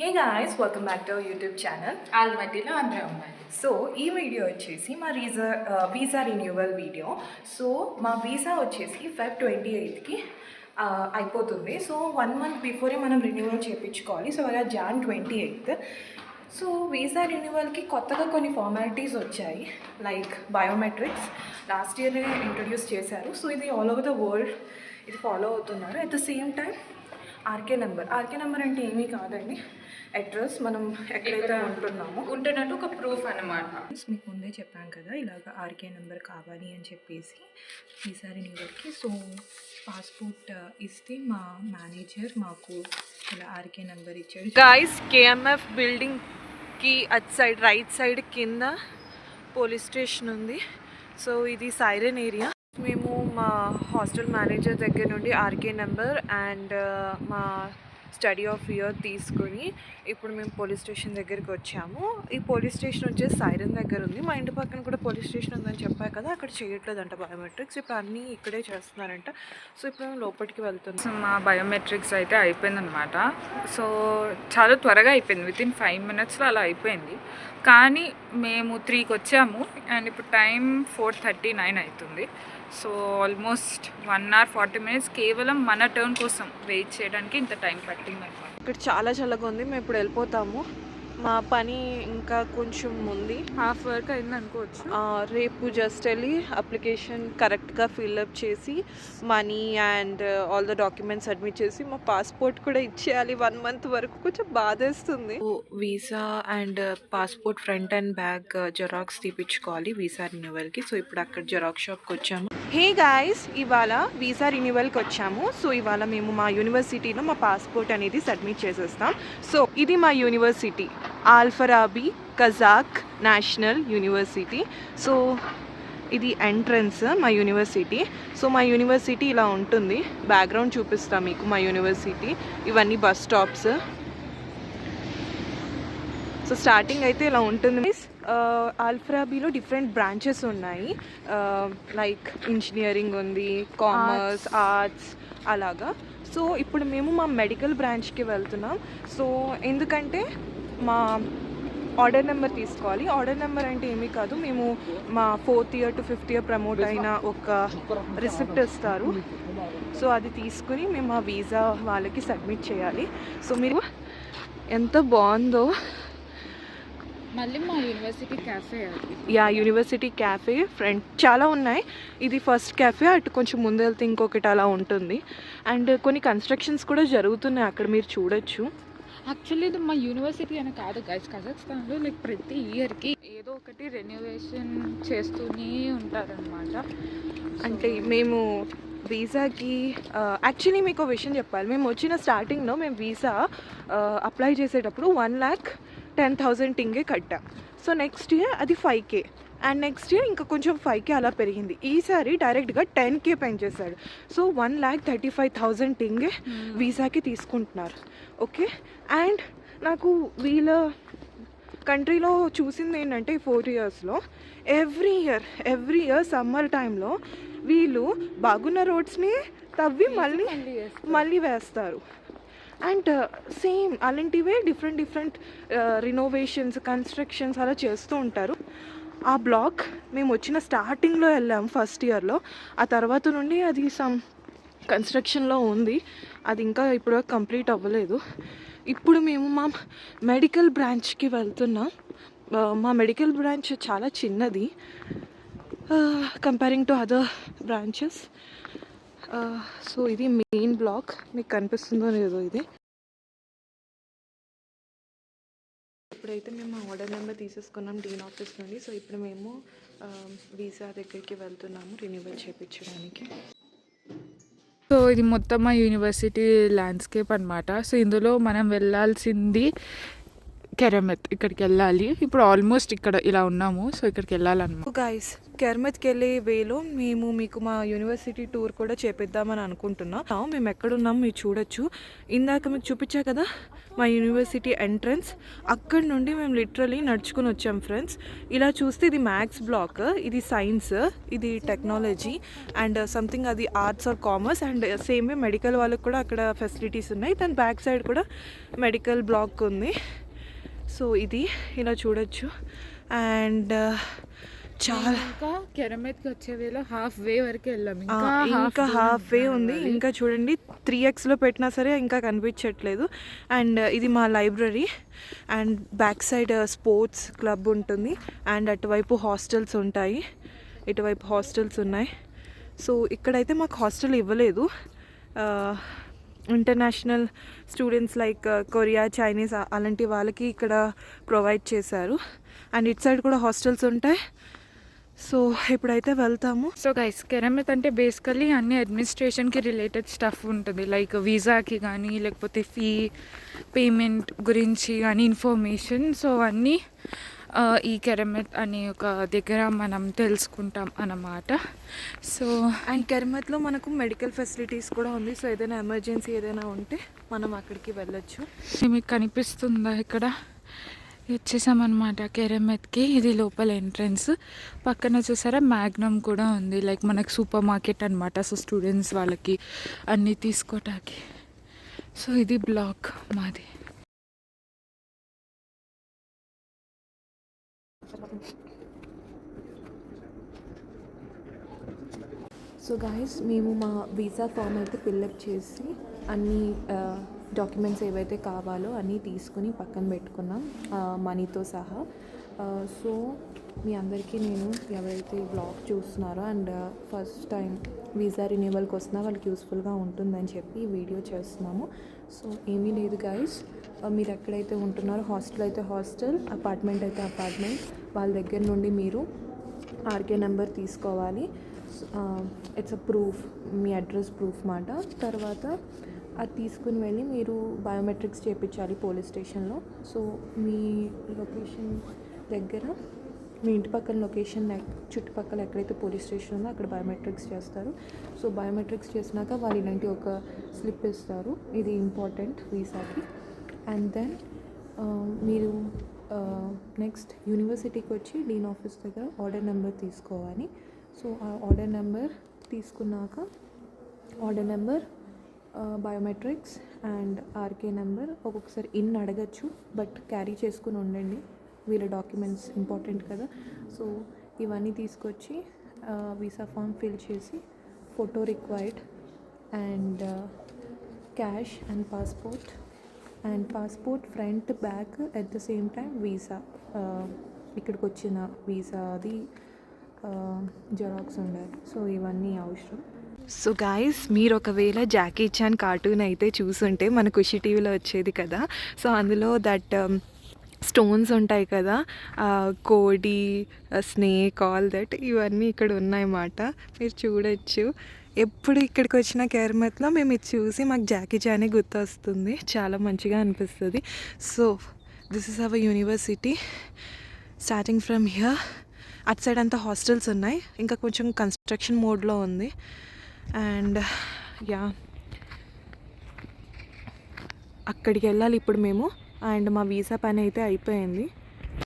Hey guys, welcome back to our YouTube channel. ఆల్మట్టిలో అందరూ అమ్మాయి. So ఈ వీడియో వచ్చేసి మా వీసా రిన్యూవల్ వీడియో. సో మా వీసా వచ్చేసి Feb 28కి అయిపోతుంది. సో 1 మంత్ బిఫోరే మనం రెన్యువల్ చేయించుకోవాలి. సో అలా Jan 28. సో వీసా రెన్యువల్కి కొత్తగా కొన్ని ఫార్మాలిటీస్ వచ్చాయి, like biometrics last year introduce చేశారు. సో ఇది ఆల్ ఓవర్ ద వరల్డ్ ఇది ఫాలో అవుతున్నారు. At the same time RK number అంటే ఏమీ కాదండి, అడ్రస్ మనం ఎక్కడైతే ఉంటున్నట్టు ఒక ప్రూఫ్ అనమాట. మీకు ముందే చెప్పాను కదా, ఇలాగ ఆర్కే నెంబర్ కావాలి అని చెప్పేసి వీసా రెన్యూవల్కి. సో పాస్పోర్ట్ ఇస్తే మా మేనేజర్ మాకు ఇలా ఆర్కే నెంబర్ ఇచ్చాడు. గాయస్, కేఎంఎఫ్ బిల్డింగ్కి అటు సైడ్ రైట్ సైడ్ కింద పోలీస్ స్టేషన్ ఉంది. సో ఇది సైరన్ ఏరియా. మేము మా హాస్టల్ మేనేజర్ దగ్గర నుండి ఆర్కే నెంబర్ అండ్ మా స్టడీ ఆఫ్ ఇయర్ తీసుకుని ఇప్పుడు మేము పోలీస్ స్టేషన్ దగ్గరికి వచ్చాము. ఈ పోలీస్ స్టేషన్ వచ్చేసి సైరన్ దగ్గర ఉంది. మా ఇంటి పక్కన కూడా పోలీస్ స్టేషన్ ఉందని చెప్పాను కదా, అక్కడ చేయట్లేదంట బయోమెట్రిక్స్, ఇప్పుడు అన్నీ ఇక్కడే చేస్తున్నారంట. సో ఇప్పుడు మేము లోపలికి వెళ్తున్నాం. సో మా బయోమెట్రిక్స్ అయితే అయిపోయిందనమాట. సో చాలా త్వరగా అయిపోయింది, వితిన్ 5 minutesలో అలా అయిపోయింది. కానీ మేము 3కి వచ్చాము అండ్ ఇప్పుడు టైం 4:39 అవుతుంది. సో ఆల్మోస్ట్ 1 hour 40 minutes కేవలం మన టర్న్ కోసం వెయిట్ చేయడానికి ఇంత టైం పట్టింది అనమాట. ఇక్కడ చాలా చల్లగా ఉంది. మేము ఇప్పుడు వెళ్ళిపోతాము. మా పని ఇంకా కొంచెం ఉంది, హాఫ్ వర్క్ అయింది అనుకోవచ్చు. రేపు జస్ట్ వెళ్ళి అప్లికేషన్ కరెక్ట్గా ఫిల్అప్ చేసి money and all the documents submit చేసి మా పాస్పోర్ట్ కూడా ఇచ్చేయాలి. 1 month వరకు కొంచెం బాధేస్తుంది. Visa and passport front and back xerox తీపించుకోవాలి వీసా రెన్యువల్కి. సో ఇప్పుడు అక్కడ జెరాక్స్ షాప్కి వచ్చాము. హే గాయస్, ఇవాళ వీసా రెన్యువల్కి వచ్చాము. సో ఇవాళ మేము మా యూనివర్సిటీలో మా పాస్పోర్ట్ అనేది సబ్మిట్ చేసేస్తాం. సో ఇది మా university, Al Farabi Kazakh National University. So ఇది ఎంట్రన్స్ మా యూనివర్సిటీ. సో మా యూనివర్సిటీ ఇలా ఉంటుంది. బ్యాక్గ్రౌండ్ చూపిస్తాం మీకు మా యూనివర్సిటీ. ఇవన్నీ బస్ స్టాప్స్. సో స్టార్టింగ్ అయితే ఇలా ఉంటుంది. ఆల్ఫరాబీలో డిఫరెంట్ బ్రాంచెస్ ఉన్నాయి, లైక్ ఇంజనీరింగ్ ఉంది, కామర్స్, ఆర్ట్స్ అలాగా. సో ఇప్పుడు మేము మా మెడికల్ బ్రాంచ్కి వెళ్తున్నాం. సో ఎందుకంటే మా ఆర్డర్ నెంబర్ తీసుకోవాలి. ఆర్డర్ నెంబర్ అంటే ఏమీ కాదు, మేము మా 4th year to 5th year promote అయిన ఒక రిసిప్ట్ ఇస్తారు. సో అది తీసుకుని మేము మా వీసా వాళ్ళకి సబ్మిట్ చేయాలి. సో మీరు ఎంత బాగుందో. మళ్ళీ మా university cafe, university cafe front చాలా ఉన్నాయి. ఇది ఫస్ట్ క్యాఫే, అటు కొంచెం ముందు వెళ్తే ఇంకొకటి అలా ఉంటుంది. అండ్ కొన్ని కన్స్ట్రక్షన్స్ కూడా జరుగుతున్నాయి అక్కడ, మీరు చూడొచ్చు. యాక్చువల్లీ ఇది మా యూనివర్సిటీ అని కాదు గైస్, కజాఖ్స్తాన్లో లైక్ ప్రతి ఇయర్కి ఏదో ఒకటి రెన్యువేషన్ చేస్తూనే ఉంటారనమాట. అంటే మేము వీసాకి యాక్చువల్లీ మీకు ఒక విషయం చెప్పాలి. మేము వచ్చిన స్టార్టింగ్లో మేము వీసా అప్లై చేసేటప్పుడు 1,10,000 టింగే కట్టాం. సో నెక్స్ట్ ఇయర్ అది 5K అండ్ నెక్స్ట్ ఇయర్ ఇంకా కొంచెం 5K అలా పెరిగింది. ఈసారి డైరెక్ట్గా 10K పెంచేశాడు. సో 1,35,000 టింగే వీసాకి తీసుకుంటున్నారు. ఓకే, అండ్ నాకు వీళ్ళ కంట్రీలో చూసింది ఏంటంటే 4 yearsలో ఎవ్రీ ఇయర్ సమ్మర్ టైంలో వీళ్ళు బాగున్న రోడ్స్ని తవ్వి మళ్ళీ వేస్తారు. అండ్ సేమ్ అలాంటివే డిఫరెంట్ రినోవేషన్స్, కన్స్ట్రక్షన్స్ అలా చేస్తూ ఉంటారు. ఆ బ్లాక్ మేము వచ్చిన స్టార్టింగ్లో వెళ్ళాము ఫస్ట్ ఇయర్లో. ఆ తర్వాత నుండి అది సమ్ కన్స్ట్రక్షన్లో ఉంది, అది ఇంకా ఇప్పుడు కంప్లీట్ అవ్వలేదు. ఇప్పుడు మేము మా మెడికల్ బ్రాంచ్కి వెళ్తున్నాం. మా మెడికల్ బ్రాంచ్ చాలా చిన్నది comparing to other branches. So ఇది మెయిన్ బ్లాక్, మీకు కనిపిస్తుందో లేదో ఇది. ఇప్పుడైతే మేము ఆర్డర్ నెంబర్ తీసేసుకున్నాం డీన్ ఆఫీస్ నుండి. సో ఇప్పుడు మేము వీసా దగ్గరికి వెళ్తున్నాము రెన్యువల్ చేయించడానికి. సో ఇది మొత్తం మా యూనివర్సిటీ ల్యాండ్స్కేప్ అనమాట. సో ఇందులో మనం వెళ్ళాల్సింది కెరమెత్ ఇక్కడికి వెళ్ళాలి. ఇప్పుడు ఆల్మోస్ట్ ఇక్కడ ఇలా ఉన్నాము, సో ఇక్కడికి వెళ్ళాలన్నమాట. గైస్, కెర్మెత్కి వెళ్ళే వేలో మేము మీకు మా యూనివర్సిటీ టూర్ కూడా చేపిద్దామని అనుకుంటున్నాం. మేము ఎక్కడున్నాం మీరు చూడొచ్చు. ఇందాక మీకు చూపించా కదా మా యూనివర్సిటీ ఎంట్రన్స్, అక్కడ నుండి మేము లిటరలీ నడుచుకుని వచ్చాం ఫ్రెండ్స్. ఇలా చూస్తే ఇది మ్యాథ్స్ బ్లాక్, ఇది సైన్స్, ఇది టెక్నాలజీ అండ్ సంథింగ్ అది arts are commerce. And same way medical వాళ్ళకి కూడా అక్కడ ఫెసిలిటీస్ ఉన్నాయి. దాని బ్యాక్ సైడ్ కూడా మెడికల్ బ్లాక్ ఉంది. సో ఇది ఇలా చూడొచ్చు. అండ్ చాలా ఇంకా కెరమెత్కి వచ్చే వేళ హాఫ్ వే వరకు వెళ్ళాము, ఇంకా హాఫ్ వే ఉంది. ఇంకా చూడండి 3xలో పెట్టినా సరే ఇంకా కనిపించట్లేదు. అండ్ ఇది మా library and back side sports club ఉంటుంది. అండ్ అటువైపు హాస్టల్స్ ఉంటాయి, ఇటువైపు హాస్టల్స్ ఉన్నాయి. సో ఇక్కడైతే మాకు హాస్టల్ ఇవ్వలేదు. International students like Korea, Chinese అలాంటి వాళ్ళకి ఇక్కడ ప్రొవైడ్ చేశారు. అండ్ ఇటు సైడ్ కూడా హాస్టల్స్ ఉంటాయి. సో ఇప్పుడైతే వెళ్తాము. సో గైస్, కెరమెత్ అంటే బేసికలీ అన్ని అడ్మినిస్ట్రేషన్కి రిలేటెడ్ స్టఫ్ ఉంటుంది. లైక్ వీసాకి కానీ లేకపోతే ఫీ పేమెంట్ గురించి కానీ ఇన్ఫర్మేషన్. సో అన్నీ ఈ కెరమెత్ అనే ఒక దగ్గర మనం తెలుసుకుంటాం అన్నమాట. సో అండ్ కెరమెత్లో మనకు మెడికల్ ఫెసిలిటీస్ కూడా ఉంది. సో ఏదైనా ఎమర్జెన్సీ ఏదైనా ఉంటే మనం అక్కడికి వెళ్ళొచ్చు. మీకు కనిపిస్తుందా ఇక్కడ వచ్చేసామన్నమాట కెరమెత్కి. ఇది లోపల ఎంట్రన్స్. పక్కన చూసారా మ్యాగ్నమ్ కూడా ఉంది, లైక్ మనకు సూపర్ మార్కెట్ అనమాట. సో స్టూడెంట్స్ వాళ్ళకి అన్నీ తీసుకోవటానికి. సో ఇది బ్లాక్ మాది. సో గాయస్, మేము మా వీసా ఫామ్ అయితే ఫిల్అప్ చేసి అన్ని డాక్యుమెంట్స్ ఏవైతే కావాలో అన్నీ తీసుకుని పక్కన పెట్టుకున్నాం మనీతో సహా. సో మీ అందరికీ నేను ఎవరైతే బ్లాగ్ చూస్తున్నారో అండ్ ఫస్ట్ టైం వీసా రిన్యూవల్కి వస్తున్నా వాళ్ళకి యూస్ఫుల్గా ఉంటుందని చెప్పి వీడియో చేస్తున్నాము. సో ఏమీ లేదు గాయస్, మీరు ఎక్కడైతే ఉంటున్నారో హాస్టల్ అయితే హాస్టల్, అపార్ట్మెంట్ అయితే అపార్ట్మెంట్, వాళ్ళ దగ్గర నుండి మీరు ఆర్కే నెంబర్ తీసుకోవాలి. It's a proof, me address proof మాట. తర్వాత అది తీసుకుని వెళ్ళి మీరు బయోమెట్రిక్స్ చేయించాలి పోలీస్ స్టేషన్లో. సో మీ లొకేషన్ దగ్గర మీ ఇంటి పక్కన లొకేషన్ చుట్టుపక్కల ఎక్కడైతే పోలీస్ స్టేషన్ ఉందో అక్కడ బయోమెట్రిక్స్ చేస్తారు. సో బయోమెట్రిక్స్ చేసినాక వాళ్ళు ఇలాంటి ఒక స్లిప్ ఇస్తారు, ఇది ఇంపార్టెంట్ వీసాకి. అండ్ దెన్ మీరు నెక్స్ట్ యూనివర్సిటీకి వచ్చి డీన్ ఆఫీస్ దగ్గర ఆర్డర్ నెంబర్ తీసుకోవాలి. సో ఆ ఆర్డర్ నెంబర్ తీసుకున్నాక order number, biometrics and RK number, ఒక్కొక్కసారి అడగచ్చు, బట్ క్యారీ చేసుకుని ఉండండి, వీళ్ళ డాక్యుమెంట్స్ ఇంపార్టెంట్ కదా. సో ఇవన్నీ తీసుకొచ్చి వీసా ఫామ్ ఫిల్ చేసి photo required and cash and passport front back at the same time visa, ఇక్కడికి వచ్చిన వీసా అది జెరాక్స్ ఉండాలి. సో ఇవన్నీ అవసరం. సో గాయస్, మీరు ఒకవేళ జాకీ చాన్ కార్టూన్ అయితే చూసుంటే మన ఖుషి టీవీలో వచ్చేది కదా. సో అందులో దట్ స్టోన్స్ ఉంటాయి కదా, కోడి, స్నేక్, ఆల్ దట్, ఇవన్నీ ఇక్కడ ఉన్నాయన్నమాట, మీరు చూడొచ్చు. ఎప్పుడు ఇక్కడికి వచ్చిన కెరమెత్లో మేము ఇది చూసి మాకు జాకీ చానే గుర్తొస్తుంది, చాలా మంచిగా అనిపిస్తుంది. So this is our university starting from here. అటు సైడ్ అంతా హాస్టల్స్ ఉన్నాయి, ఇంకా కొంచెం కన్స్ట్రక్షన్ మోడ్లో ఉంది. అండ్ యా, అక్కడికి వెళ్ళాలి ఇప్పుడు మేము. అండ్ మా వీసా పని అయితే అయిపోయింది.